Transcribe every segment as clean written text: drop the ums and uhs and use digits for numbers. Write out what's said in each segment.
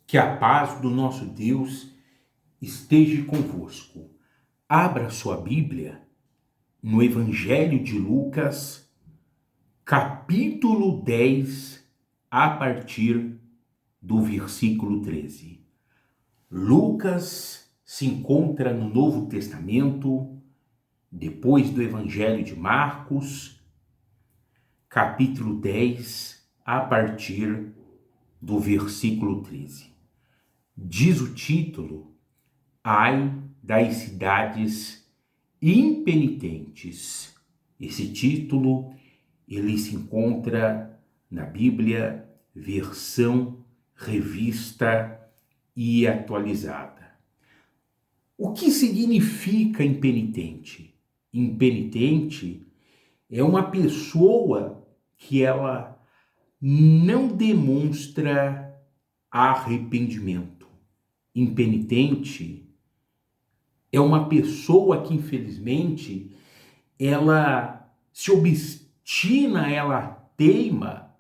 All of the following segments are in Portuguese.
Que a paz do nosso Deus esteja convosco. Abra sua Bíblia no Evangelho de Lucas, capítulo 10, a partir do versículo 13. Lucas se encontra no Novo Testamento, depois do Evangelho de Marcos, capítulo 10, a partir do versículo 13. Diz o título: Ai das cidades impenitentes. Esse título, ele se encontra na Bíblia, versão revista e atualizada. O que significa impenitente? Impenitente é uma pessoa que ela não demonstra arrependimento. Impenitente é uma pessoa que, infelizmente, ela se obstina, ela teima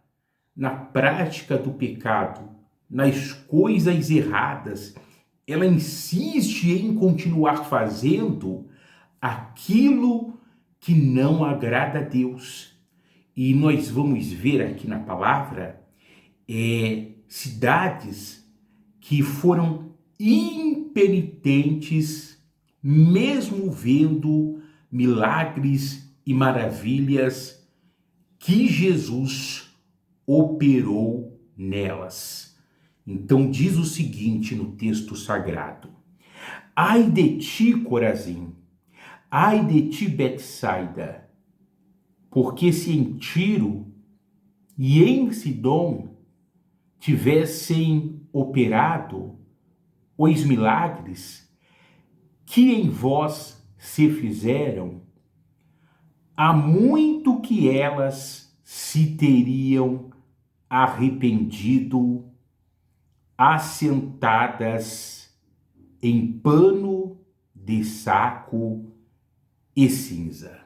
na prática do pecado, nas coisas erradas. Ela insiste em continuar fazendo aquilo que não agrada a Deus. E nós vamos ver aqui na palavra cidades que foram impenitentes, mesmo vendo milagres e maravilhas que Jesus operou nelas. Então diz o seguinte no texto sagrado: Ai de ti, Corazim, ai de ti, Betsaida, porque se em Tiro e em Sidom tivessem operado os milagres que em vós se fizeram, há muito que elas se teriam arrependido, assentadas em pano de saco e cinza.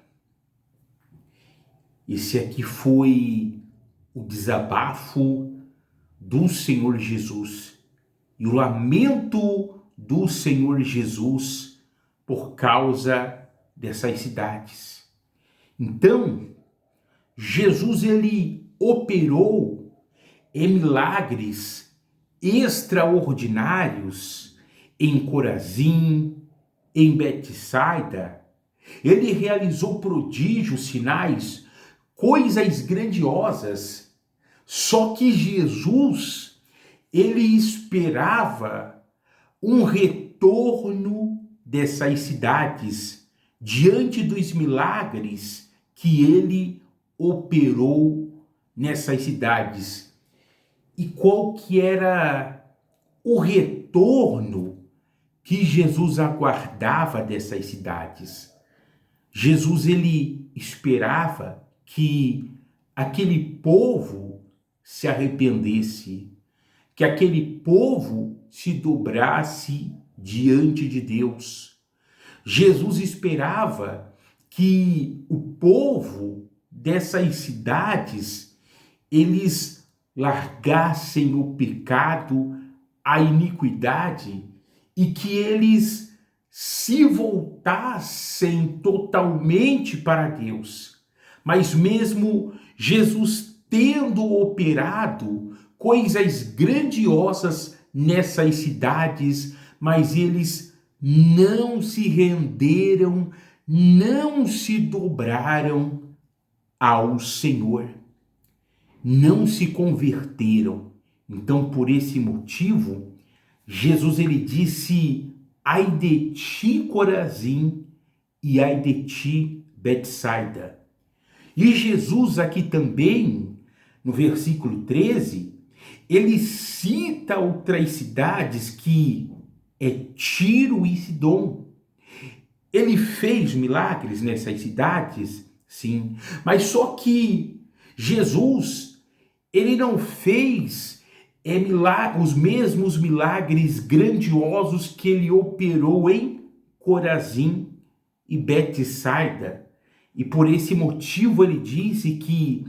Esse aqui foi o desabafo do Senhor Jesus e o lamento do Senhor Jesus por causa dessas cidades. Então, Jesus ele operou milagres extraordinários em Corazim, em Betsaida. Ele realizou prodígios, sinais, coisas grandiosas. Só que Jesus, ele esperava um retorno dessas cidades diante dos milagres que ele operou nessas cidades. E qual que era o retorno que Jesus aguardava dessas cidades? Jesus ele esperava que aquele povo se arrependesse, que aquele povo se dobrasse diante de Deus. Jesus esperava que o povo dessas cidades, eles largassem o pecado, a iniquidade, e que eles se voltassem totalmente para Deus. Mas mesmo Jesus tendo operado coisas grandiosas nessas cidades, mas eles não se renderam, não se dobraram ao Senhor, não se converteram. Então, por esse motivo, Jesus ele disse: ai de ti, Corazim, e ai de ti, Betsaida. E Jesus aqui também, no versículo 13, ele cita outras cidades que é Tiro e Sidom. Ele fez milagres nessas cidades, sim, mas só que Jesus, ele não fez os mesmos milagres grandiosos que ele operou em Corazim e Betsaida. E por esse motivo ele disse que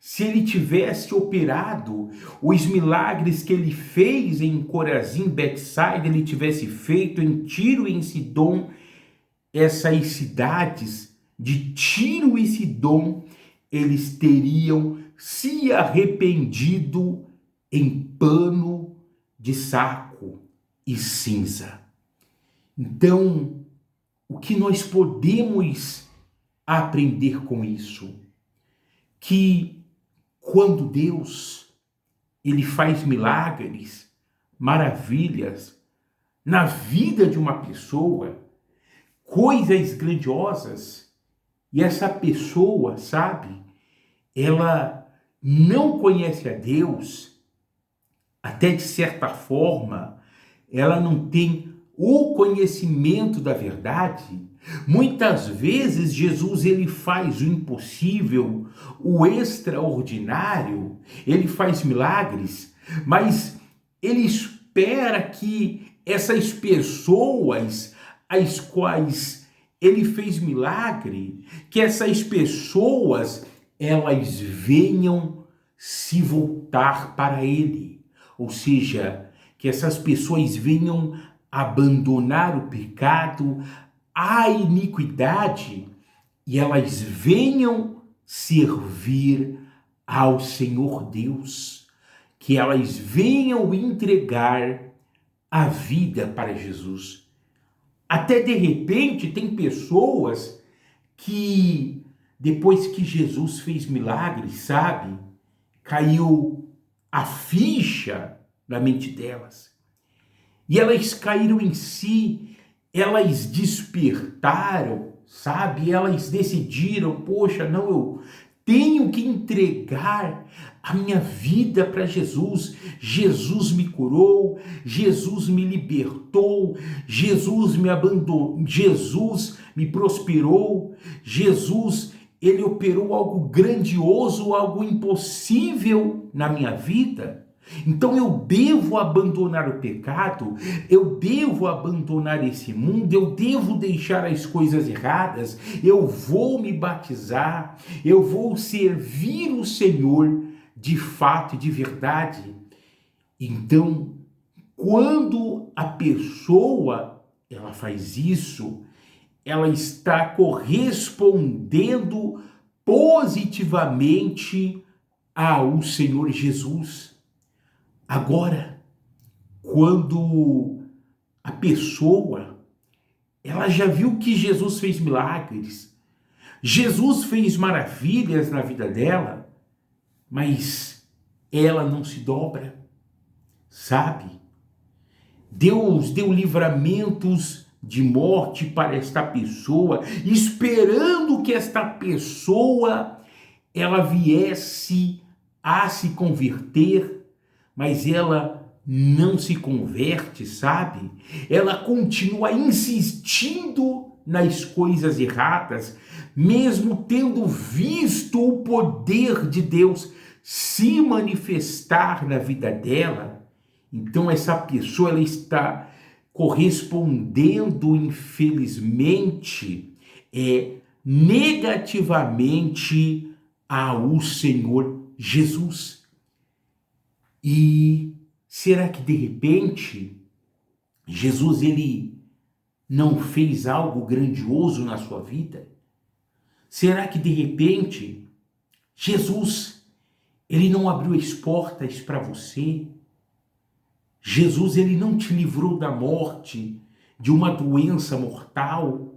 se ele tivesse operado os milagres que ele fez em Corazim, Betsaida, ele tivesse feito em Tiro e em Sidom, essas cidades de Tiro e Sidom, eles teriam se arrependido em pano de saco e cinza. Então, o que nós podemos aprender com isso? Que quando Deus ele faz milagres, maravilhas na vida de uma pessoa, coisas grandiosas, e essa pessoa, sabe, ela não conhece a Deus, até de certa forma, ela não tem o conhecimento da verdade. Muitas vezes Jesus ele faz o impossível, o extraordinário, ele faz milagres, mas ele espera que essas pessoas às quais ele fez milagre, que essas pessoas elas venham se voltar para ele, ou seja, que essas pessoas venham abandonar o pecado, a iniquidade, e elas venham servir ao Senhor Deus, que elas venham entregar a vida para Jesus. Até de repente tem pessoas que depois que Jesus fez milagres, sabe, caiu a ficha na mente delas. E elas caíram em si, elas despertaram, sabe? Elas decidiram, poxa, não, eu tenho que entregar a minha vida para Jesus. Jesus me curou, Jesus me libertou, Jesus me abandonou, Jesus me prosperou, Jesus, ele operou algo grandioso, algo impossível na minha vida. Então eu devo abandonar o pecado, eu devo abandonar esse mundo, eu devo deixar as coisas erradas, eu vou me batizar, eu vou servir o Senhor de fato e de verdade. Então, quando a pessoa ela faz isso, ela está correspondendo positivamente ao Senhor Jesus. Agora, quando a pessoa, ela já viu que Jesus fez milagres, Jesus fez maravilhas na vida dela, mas ela não se dobra, sabe? Deus deu livramentos de morte para esta pessoa, esperando que esta pessoa, ela viesse a se converter, mas ela não se converte, sabe? Ela continua insistindo nas coisas erradas, mesmo tendo visto o poder de Deus se manifestar na vida dela. Então essa pessoa ela está correspondendo, infelizmente, negativamente ao Senhor Jesus. E será que de repente Jesus ele não fez algo grandioso na sua vida? Será que de repente Jesus ele não abriu as portas para você? Jesus ele não te livrou da morte, de uma doença mortal,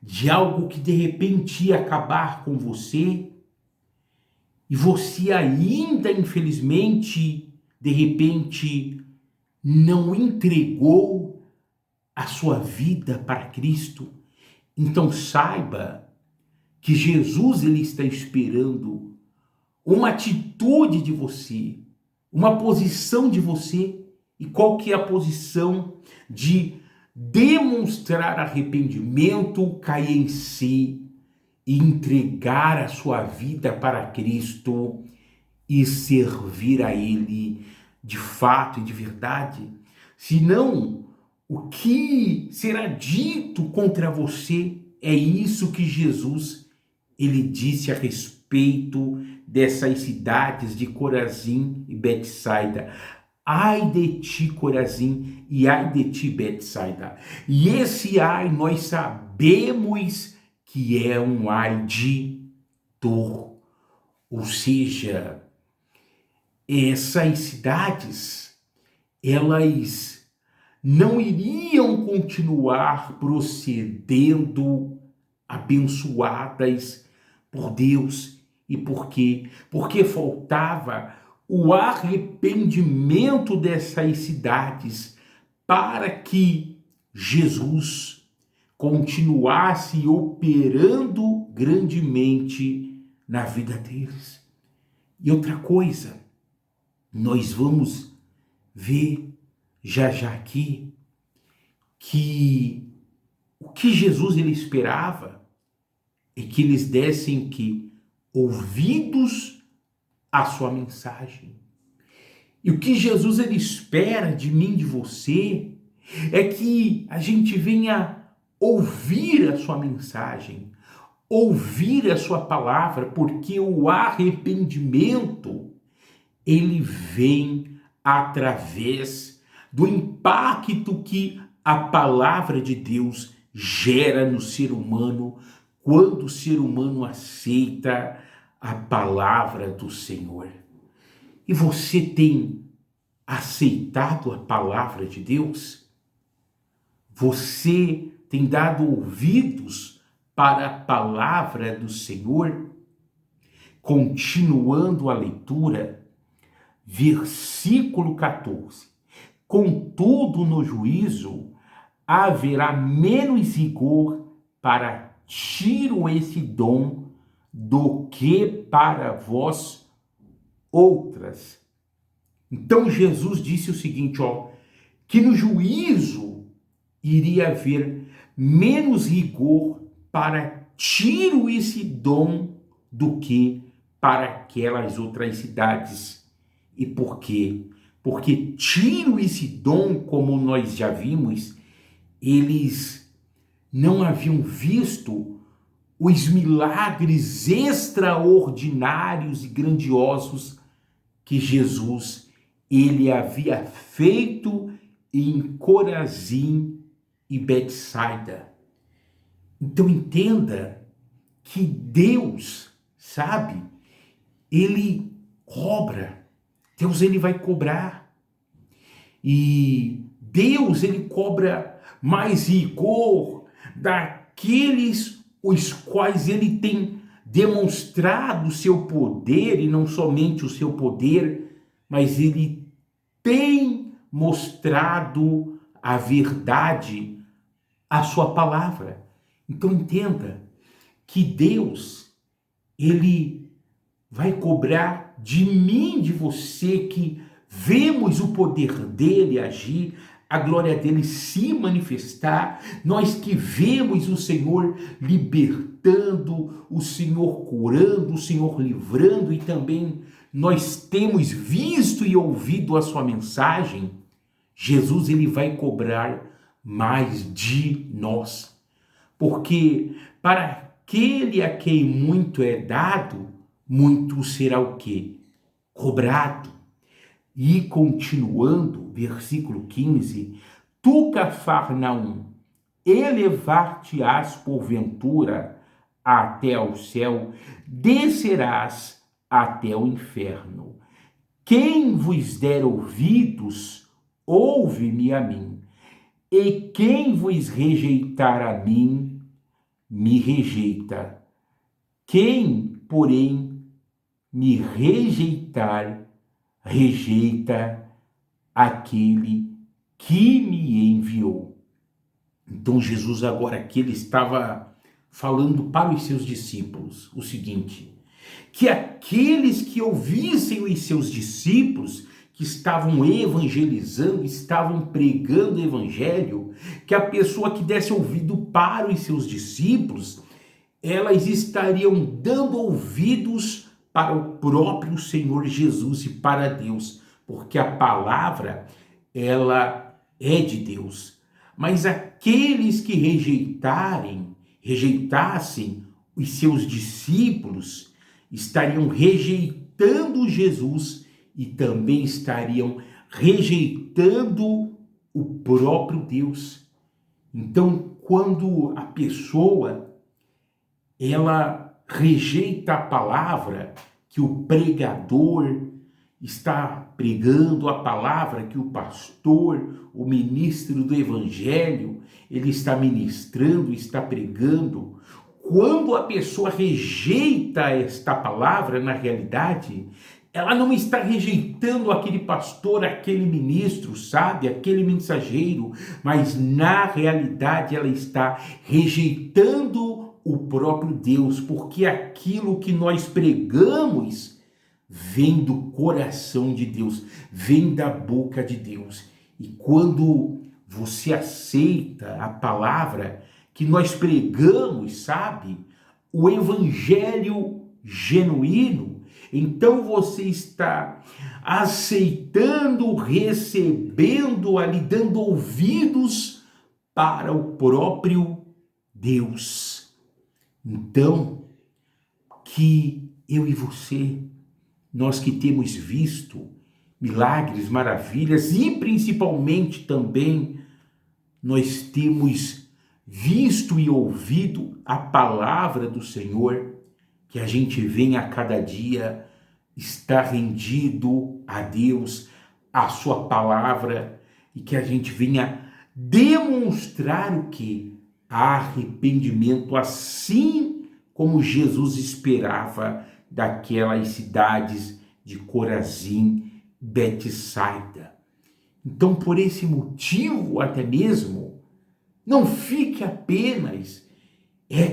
de algo que de repente ia acabar com você? E você ainda, infelizmente, de repente, não entregou a sua vida para Cristo? Então saiba que Jesus ele está esperando uma atitude de você, uma posição de você. E qual que é a posição? De demonstrar arrependimento, cair em si, e entregar a sua vida para Cristo e servir a Ele de fato e de verdade. Senão, o que será dito contra você? É isso que Jesus ele disse a respeito dessas cidades de Corazim e Betsaida. Ai de ti, Corazim, e ai de ti, Betsaida. E esse ai nós sabemos que é um ai de dor. Ou seja, essas cidades, elas não iriam continuar procedendo abençoadas por Deus. E por quê? Porque faltava o arrependimento dessas cidades para que Jesus continuasse operando grandemente na vida deles. E outra coisa, nós vamos ver já aqui que o que Jesus ele esperava é que eles dessem que ouvidos à sua mensagem. E o que Jesus ele espera de mim, de você, é que a gente venha ouvir a sua mensagem, ouvir a sua palavra, porque o arrependimento ele vem através do impacto que a palavra de Deus gera no ser humano quando o ser humano aceita a palavra do Senhor. E você tem aceitado a palavra de Deus? Você tem dado ouvidos para a palavra do Senhor? Continuando a leitura, versículo 14. Contudo, no juízo, haverá menos rigor para Tiro esse dom do que para vós outras. Então Jesus disse o seguinte, que no juízo iria haver menos rigor para Tiro esse dom do que para aquelas outras cidades. E por quê? Porque Tiro e Sidom, como nós já vimos, eles não haviam visto os milagres extraordinários e grandiosos que Jesus ele havia feito em Corazim e Betsaida. Então entenda que Deus, sabe, ele cobra. Deus ele vai cobrar. E Deus ele cobra mais rigor daqueles os quais ele tem demonstrado o seu poder, e não somente o seu poder, mas ele tem mostrado a verdade, a sua palavra. Então entenda que Deus, ele vai cobrar de mim, de você, que vemos o poder dele agir, a glória dele se manifestar, nós que vemos o Senhor libertando, o Senhor curando, o Senhor livrando, e também nós temos visto e ouvido a sua mensagem. Jesus ele vai cobrar mais de nós, porque para aquele a quem muito é dado, muito será o quê? Cobrado. E continuando, versículo 15, tu, Cafarnaum, elevar-te-ás porventura até ao céu, descerás até o inferno. Quem vos der ouvidos, ouve-me a mim, e quem vos rejeitar a mim, me rejeita. Quem, porém, me rejeitar, rejeita aquele que me enviou. Então Jesus agora aqui ele estava falando para os seus discípulos o seguinte, que aqueles que ouvissem os seus discípulos que estavam evangelizando, estavam pregando o evangelho, que a pessoa que desse ouvido para os seus discípulos, elas estariam dando ouvidos para o próprio Senhor Jesus e para Deus, porque a palavra, ela é de Deus. Mas aqueles que rejeitassem os seus discípulos, estariam rejeitando Jesus e também estariam rejeitando o próprio Deus. Então, quando a pessoa ela rejeita a palavra que o pregador está pregando, a palavra que o pastor, o ministro do evangelho, ele está ministrando, está pregando, quando a pessoa rejeita esta palavra, na realidade, ela não está rejeitando aquele pastor, aquele ministro, sabe? Aquele mensageiro, mas na realidade ela está rejeitando o próprio Deus, porque aquilo que nós pregamos vem do coração de Deus, vem da boca de Deus. E quando você aceita a palavra que nós pregamos, sabe? O evangelho genuíno, então você está aceitando, recebendo ali, dando ouvidos para o próprio Deus. Então, que eu e você, nós que temos visto milagres, maravilhas e principalmente também nós temos visto e ouvido a palavra do Senhor, que a gente venha a cada dia estar rendido a Deus, a sua palavra, e que a gente venha demonstrar o que? Arrependimento, assim como Jesus esperava daquelas cidades de Corazim, Betsaida. Então, por esse motivo até mesmo, não fique apenas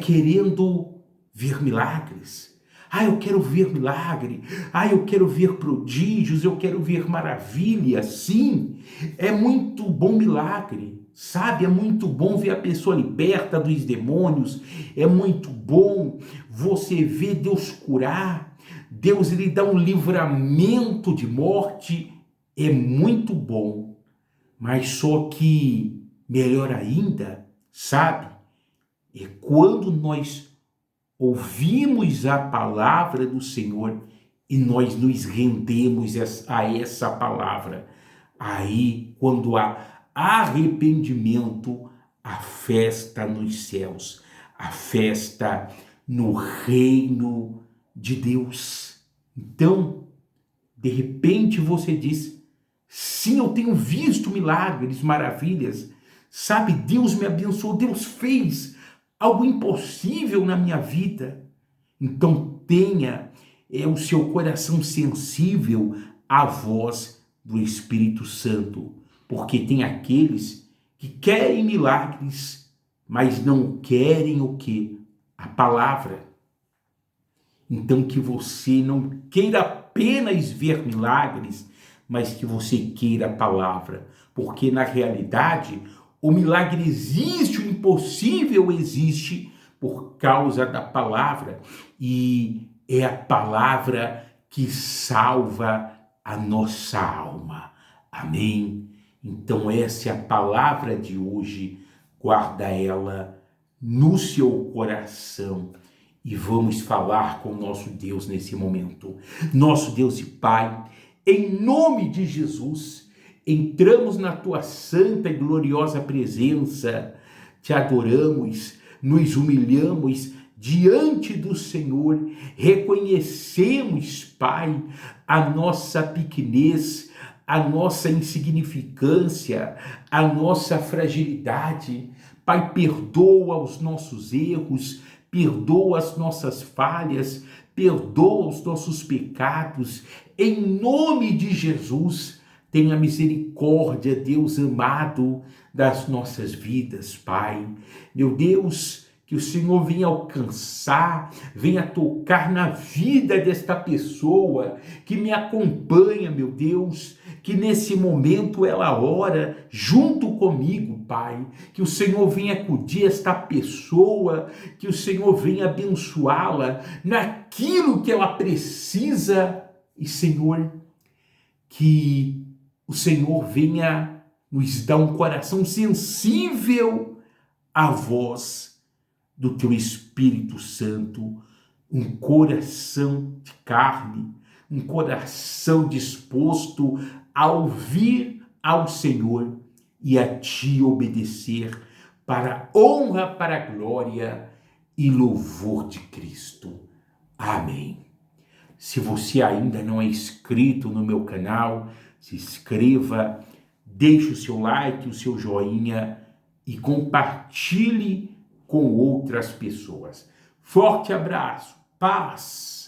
querendo ver milagres. Eu quero ver milagre. Eu quero ver prodígios, eu quero ver maravilha. Sim, é muito bom milagre, sabe? É muito bom ver a pessoa liberta dos demônios. É muito bom você ver Deus curar. Deus lhe dá um livramento de morte. É muito bom. Mas só que, melhor ainda, sabe? É quando nós ouvimos a palavra do Senhor e nós nos rendemos a essa palavra. Aí, quando há arrependimento, a festa nos céus, a festa no reino de Deus. Então, de repente você diz, sim, eu tenho visto milagres, maravilhas, sabe, Deus me abençoou, Deus fez algo impossível na minha vida. Então tenha o seu coração sensível à voz do Espírito Santo, porque tem aqueles que querem milagres, mas não querem o quê? A palavra. Então que você não queira apenas ver milagres, mas que você queira a palavra, porque na realidade o milagre existe, o impossível existe por causa da palavra, e é a palavra que salva a nossa alma. Amém? Então essa é a palavra de hoje, guarda ela no seu coração e vamos falar com o nosso Deus nesse momento. Nosso Deus e Pai, em nome de Jesus, entramos na tua santa e gloriosa presença, te adoramos, nos humilhamos diante do Senhor, reconhecemos, Pai, a nossa pequenez, a nossa insignificância, a nossa fragilidade. Pai, perdoa os nossos erros, perdoa as nossas falhas, perdoa os nossos pecados, em nome de Jesus. Tenha misericórdia, Deus amado, das nossas vidas, Pai. Meu Deus, que o Senhor venha alcançar, venha tocar na vida desta pessoa que me acompanha, meu Deus, que nesse momento ela ora junto comigo, Pai. Que o Senhor venha acudir esta pessoa, que o Senhor venha abençoá-la naquilo que ela precisa. E, Senhor, que o Senhor venha nos dar um coração sensível à voz do Teu Espírito Santo, um coração de carne, um coração disposto a ouvir ao Senhor e a te obedecer para a honra, para a glória e louvor de Cristo. Amém. Se você ainda não é inscrito no meu canal, se inscreva, deixe o seu like, o seu joinha e compartilhe com outras pessoas. Forte abraço, paz!